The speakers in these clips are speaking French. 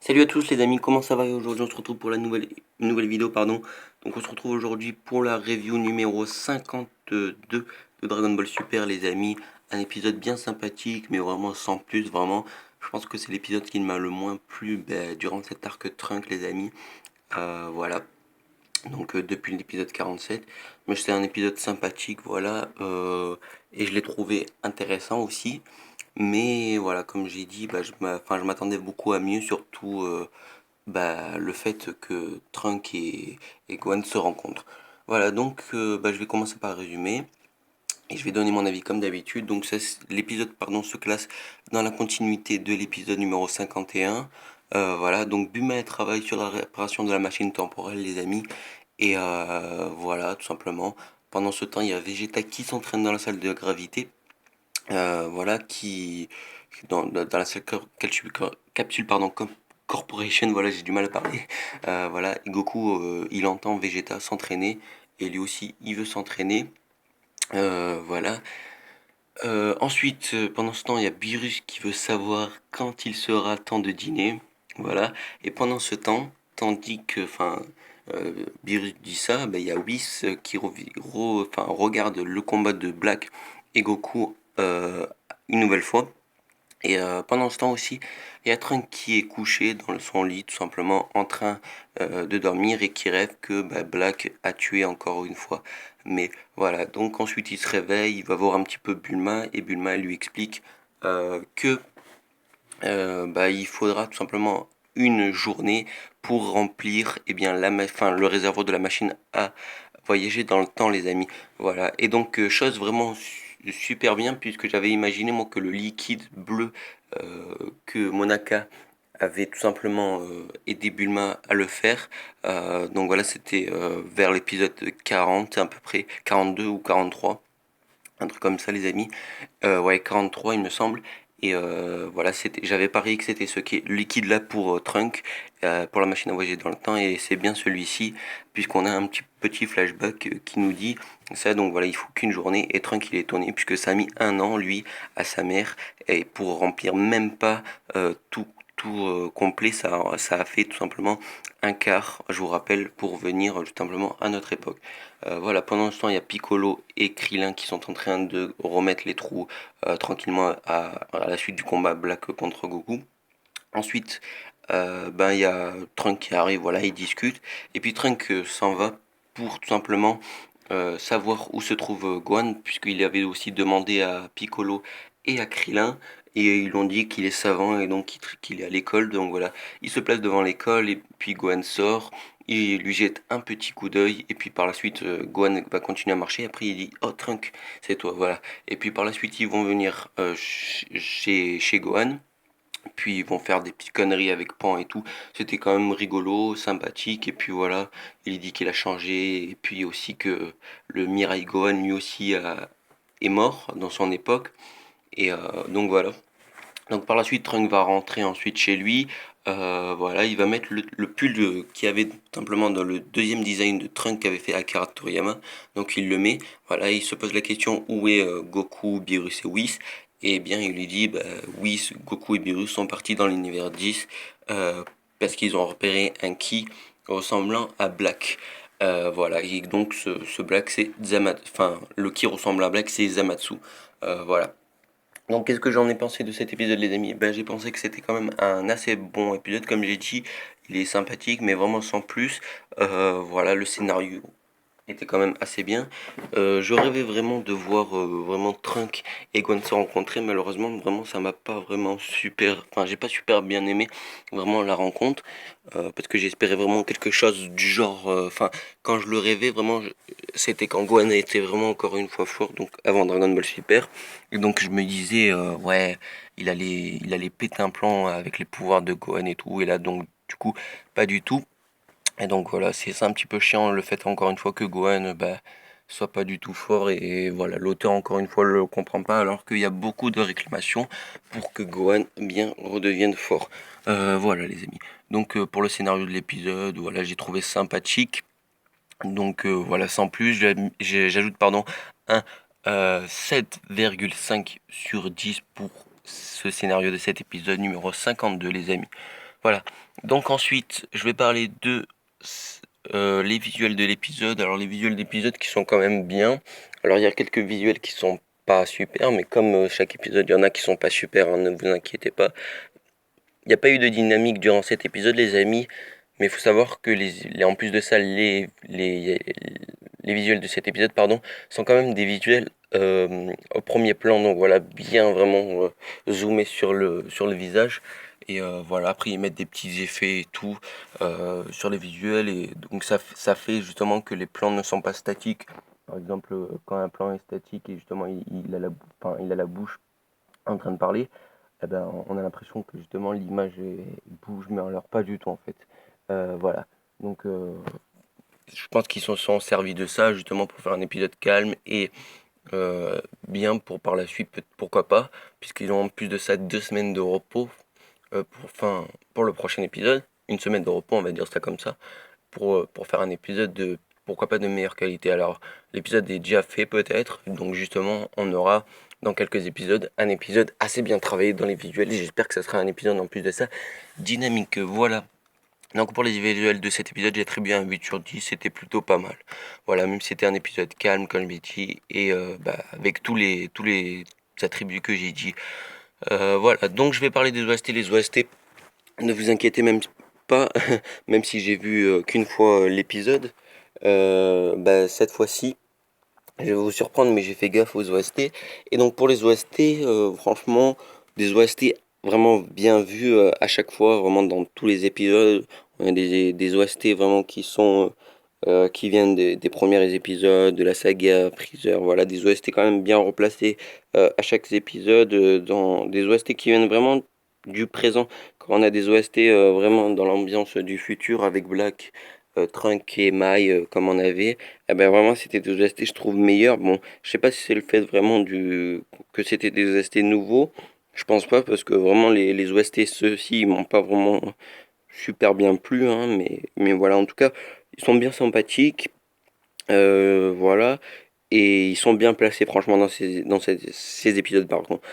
Salut à tous les amis, comment ça va? Aujourd'hui on se retrouve pour une nouvelle vidéo, pardon. Donc on se retrouve aujourd'hui pour la review numéro 52 de Dragon Ball Super les amis. Un épisode bien sympathique mais vraiment sans plus, vraiment. Je pense que c'est l'épisode qui m'a le moins plu durant cet arc Trunk les amis. Voilà, donc depuis l'épisode 47. Mais c'est un épisode sympathique, voilà. Et je l'ai trouvé intéressant aussi. Mais voilà, comme j'ai dit, je m'attendais beaucoup à mieux, surtout le fait que Trunk et Gohan se rencontrent. Voilà, donc je vais commencer par résumer et je vais donner mon avis comme d'habitude. Donc l'épisode pardon, se classe dans la continuité de l'épisode numéro 51. Voilà, donc Bulma travaille sur la réparation de la machine temporelle, les amis. Et voilà, tout simplement. Pendant ce temps, il y a Vegeta qui s'entraîne dans la salle de gravité. Voilà, dans la seule capsule pardon, Corporation, voilà, j'ai du mal à parler. Voilà, et Goku, il entend Vegeta s'entraîner, et lui aussi, il veut s'entraîner. Voilà. Ensuite, pendant ce temps, il y a Beerus qui veut savoir quand il sera temps de dîner. Voilà. Et pendant ce temps, tandis que, Beerus dit ça, il y a Whis qui regarde le combat de Black et Goku une nouvelle fois. Et pendant ce temps aussi, il y a Trunks qui est couché dans son lit, tout simplement en train de dormir et qui rêve que Black a tué encore une fois. Mais voilà, donc ensuite il se réveille, il va voir un petit peu Bulma et Bulma lui explique que il faudra tout simplement une journée pour remplir le réservoir de la machine à voyager dans le temps, les amis. Voilà, et donc chose vraiment super bien puisque j'avais imaginé moi que le liquide bleu que Monaka avait tout simplement aidé Bulma à le faire. Donc voilà, c'était vers l'épisode 40 à peu près, 42 ou 43, un truc comme ça les amis. Ouais, 43 il me semble. Et voilà, j'avais parié que c'était ce qui est liquide là pour Trunk, pour la machine à voyager dans le temps, et c'est bien celui-ci, puisqu'on a un petit flashback qui nous dit ça. Donc voilà, il faut qu'une journée, et Trunk il est étonné, puisque ça a mis un an, lui, à sa mère, et pour remplir même pas tout complet, ça a fait tout simplement un quart, je vous rappelle, pour venir tout simplement à notre époque. Voilà, pendant ce temps, il y a Piccolo et Krillin qui sont en train de remettre les trous tranquillement à la suite du combat Black contre Goku. Ensuite, il y a Trunk qui arrive, voilà, ils discutent. Et puis Trunk s'en va pour tout simplement savoir où se trouve Gohan, puisqu'il avait aussi demandé à Piccolo et à Krillin. Et ils lui ont dit qu'il est savant et donc qu'il est à l'école. Donc voilà, il se place devant l'école et puis Gohan sort. Il lui jette un petit coup d'œil et puis par la suite Gohan va continuer à marcher. Après il dit oh Trunk c'est toi voilà. Et puis par la suite ils vont venir chez Gohan. Puis ils vont faire des petites conneries avec Pan et tout. C'était quand même rigolo, sympathique. Et puis voilà, il dit qu'il a changé. Et puis aussi que le Mirai Gohan lui aussi est mort dans son époque. Et donc voilà. Donc par la suite, Trunk va rentrer ensuite chez lui. Voilà, il va mettre le pull qui avait simplement dans le deuxième design de Trunk qu'avait fait Akira Toriyama. Donc il le met. Voilà, il se pose la question où est Goku, Beerus et Whis. Et bien il lui dit Whis, Goku et Beerus sont partis dans l'univers 10 parce qu'ils ont repéré un ki ressemblant à Black. Voilà, et donc ce Black c'est Zamatsu. Enfin, le ki ressemble à Black c'est Zamatsu. Voilà. Donc, qu'est-ce que j'en ai pensé de cet épisode, les amis? J'ai pensé que c'était quand même un assez bon épisode, comme j'ai dit. Il est sympathique, mais vraiment sans plus. Voilà, le scénario était quand même assez bien. Je rêvais vraiment de voir vraiment Trunk et Gwen se rencontrer. Malheureusement, vraiment, ça m'a pas vraiment super. Enfin, j'ai pas super bien aimé vraiment la rencontre parce que j'espérais vraiment quelque chose du genre. Quand je le rêvais, vraiment, c'était quand Gohan était vraiment encore une fois fort, donc avant Dragon Ball Super. Et donc je me disais, ouais, il allait péter un plan avec les pouvoirs de Gohan et tout. Et là, donc, du coup, pas du tout. Et donc voilà, c'est un petit peu chiant le fait encore une fois que Gohan soit pas du tout fort et voilà, l'auteur encore une fois le comprend pas alors qu'il y a beaucoup de réclamations pour que Gohan bien redevienne fort. Voilà les amis. Donc pour le scénario de l'épisode, voilà, j'ai trouvé sympathique. Donc voilà, sans plus, j'ajoute pardon un 7,5 sur 10 pour ce scénario de cet épisode numéro 52 les amis. Voilà. Donc ensuite, je vais parler de les visuels de l'épisode. Alors les visuels d'épisode qui sont quand même bien. Alors il y a quelques visuels qui sont pas super, mais comme chaque épisode, il y en a qui sont pas super, hein, ne vous inquiétez pas. Il n'y a pas eu de dynamique durant cet épisode, les amis, mais il faut savoir que en plus de ça, les visuels de cet épisode, pardon, sont quand même des visuels au premier plan, donc voilà, bien vraiment zoomé sur le visage. Et voilà, après ils mettent des petits effets et tout sur les visuels, et donc ça fait justement que les plans ne sont pas statiques. Par exemple, quand un plan est statique et justement il a la bouche en train de parler, eh ben, on a l'impression que justement l'image bouge, mais alors pas du tout en fait. Voilà. Donc je pense qu'ils se sont servis de ça justement pour faire un épisode calme et bien pour par la suite, pourquoi pas, puisqu'ils ont en plus de ça 2 semaines de repos pour le prochain épisode. Une semaine de repos, on va dire ça comme ça, pour faire un épisode de, pourquoi pas de meilleure qualité. Alors, l'épisode est déjà fait peut-être, donc justement, on aura dans quelques épisodes un épisode assez bien travaillé dans les visuels, et j'espère que ça sera un épisode en plus de ça dynamique. Voilà. Donc pour les visuels de cet épisode, j'ai attribué un 8 sur 10, c'était plutôt pas mal. Voilà, même si c'était un épisode calme, comme je l'ai dit, et avec tous les attributs que j'ai dit. Voilà, donc je vais parler des OST. Les OST, ne vous inquiétez même pas, même si j'ai vu qu'une fois l'épisode, cette fois-ci, je vais vous surprendre, mais j'ai fait gaffe aux OST. Et donc pour les OST, franchement, des OST vraiment bien vus à chaque fois, vraiment dans tous les épisodes. On a des OST vraiment qui viennent des premiers épisodes, de la saga Freezer, voilà, des OST quand même bien replacés à chaque épisode, dans des OST qui viennent vraiment du présent. Quand on a des OST vraiment dans l'ambiance du futur avec Black, Trunk et Mai comme on avait, eh ben vraiment c'était des OST je trouve meilleurs. Bon, je sais pas si c'est le fait vraiment que c'était des OST nouveaux, je pense pas parce que vraiment les OST ceux-ci ils m'ont pas vraiment super bien plu, hein, mais voilà, en tout cas, ils sont bien sympathiques, voilà, et ils sont bien placés, franchement, ces épisodes, par contre.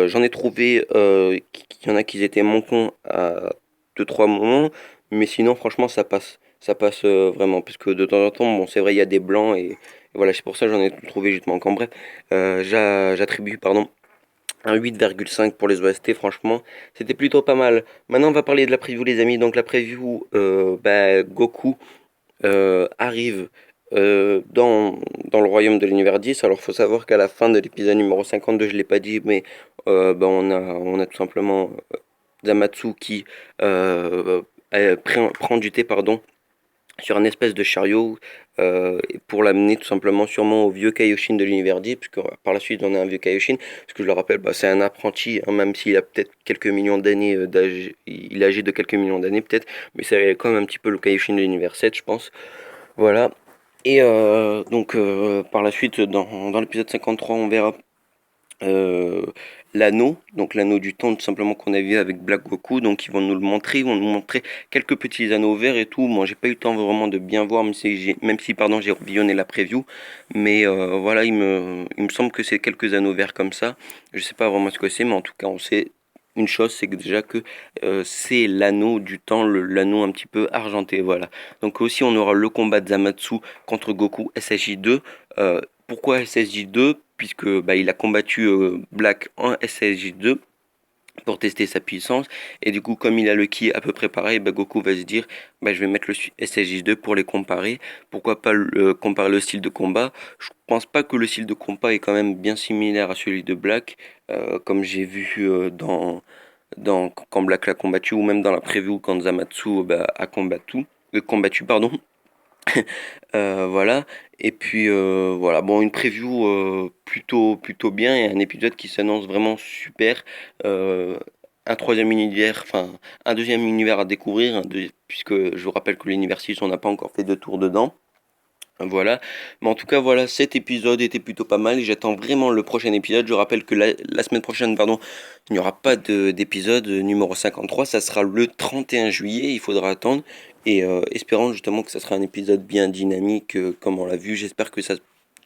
J'en ai trouvé qu'il y en a qui étaient manquants à deux trois moments, mais sinon, franchement, ça passe vraiment, parce que de temps en temps, bon, c'est vrai, il y a des blancs, et voilà, c'est pour ça que j'en ai trouvé justement. En bref, j'attribue, pardon, un 8,5 pour les OST, franchement, c'était plutôt pas mal. Maintenant, on va parler de la preview, les amis. Donc, la preview, Goku arrive dans le royaume de l'univers 10. Alors, faut savoir qu'à la fin de l'épisode numéro 52, je l'ai pas dit, mais on a tout simplement Zamatsu qui prend du thé, pardon, sur un espèce de chariot pour l'amener tout simplement sûrement au vieux Kaioshin de l'univers 10, puisque par la suite on a un vieux Kaioshin, parce que je le rappelle, c'est un apprenti, hein, même s'il a peut-être quelques millions d'années d'âge, il est âgé de quelques millions d'années peut-être, mais c'est quand même un petit peu le Kaioshin de l'univers 7, je pense. Voilà. Et par la suite, dans l'épisode 53, on verra euh, l'anneau, donc l'anneau du temps tout simplement qu'on a vu avec Black Goku, donc ils vont nous le montrer, ils vont nous montrer quelques petits anneaux verts et tout. Moi j'ai pas eu le temps vraiment de bien voir, même si pardon j'ai revisionné la preview, mais voilà il me semble que c'est quelques anneaux verts comme ça. Je sais pas vraiment ce que c'est, mais en tout cas on sait une chose, c'est que déjà que c'est l'anneau du temps, l'anneau un petit peu argenté, voilà. Donc aussi on aura le combat de Zamatsu contre Goku SSJ2. Pourquoi SSJ2? Puisque il a combattu Black en SSJ2 pour tester sa puissance, et du coup comme il a le ki à peu près pareil, Goku va se dire je vais mettre le SSJ2 pour les comparer. Pourquoi pas comparer le style de combat? Je pense pas que le style de combat est quand même bien similaire à celui de Black, comme j'ai vu quand Black l'a combattu, ou même dans la preview quand Zamatsu combattu pardon. Voilà. Et puis voilà, bon, une preview plutôt bien, et un épisode qui s'annonce vraiment super. Euh, un troisième univers, enfin un deuxième univers à découvrir, puisque je vous rappelle que l'univers 6, on n'a pas encore fait de tour dedans. Voilà, mais en tout cas voilà, cet épisode était plutôt pas mal et j'attends vraiment le prochain épisode. Je rappelle que la semaine prochaine, pardon, il n'y aura pas d'épisode numéro 53, ça sera le 31 juillet, il faudra attendre, et espérons justement que ça sera un épisode bien dynamique comme on l'a vu. J'espère que ça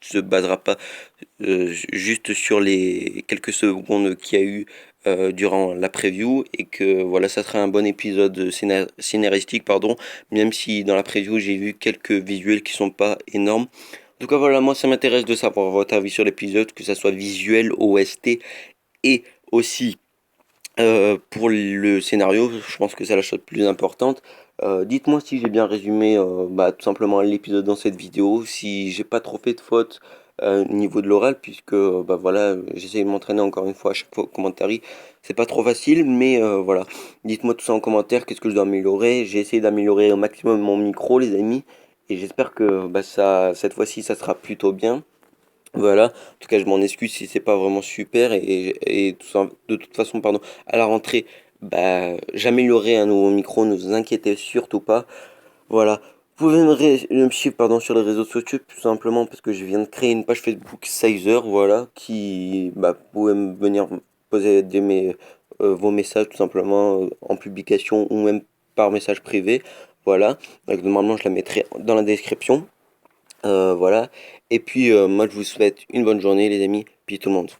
se basera pas juste sur les quelques secondes qu'il y a eu durant la preview et que voilà, ça sera un bon épisode scénaristique, pardon, même si dans la preview j'ai vu quelques visuels qui sont pas énormes. En tout cas, voilà, moi ça m'intéresse de savoir votre avis sur l'épisode, que ça soit visuel, OST et aussi pour le scénario. Je pense que c'est la chose plus importante. Dites-moi si j'ai bien résumé tout simplement l'épisode dans cette vidéo, si j'ai pas trop fait de fautes au niveau de l'oral, puisque voilà, j'essaie de m'entraîner encore une fois à chaque fois au commentaire. C'est pas trop facile, mais voilà. Dites-moi tout ça en commentaire, qu'est-ce que je dois améliorer. J'ai essayé d'améliorer au maximum mon micro, les amis, et j'espère que cette fois-ci, ça sera plutôt bien. Voilà, en tout cas je m'en excuse si c'est pas vraiment super et tout ça, de toute façon pardon, à la rentrée, j'améliorerai un nouveau micro, ne vous inquiétez surtout pas. Voilà, vous pouvez me suivre pardon, sur les réseaux sociaux tout simplement parce que je viens de créer une page Facebook Sizer, voilà, qui vous pouvez venir poser vos messages tout simplement en publication ou même par message privé. Voilà, donc normalement je la mettrai dans la description. Voilà. Et puis moi je vous souhaite une bonne journée les amis, puis tout le monde.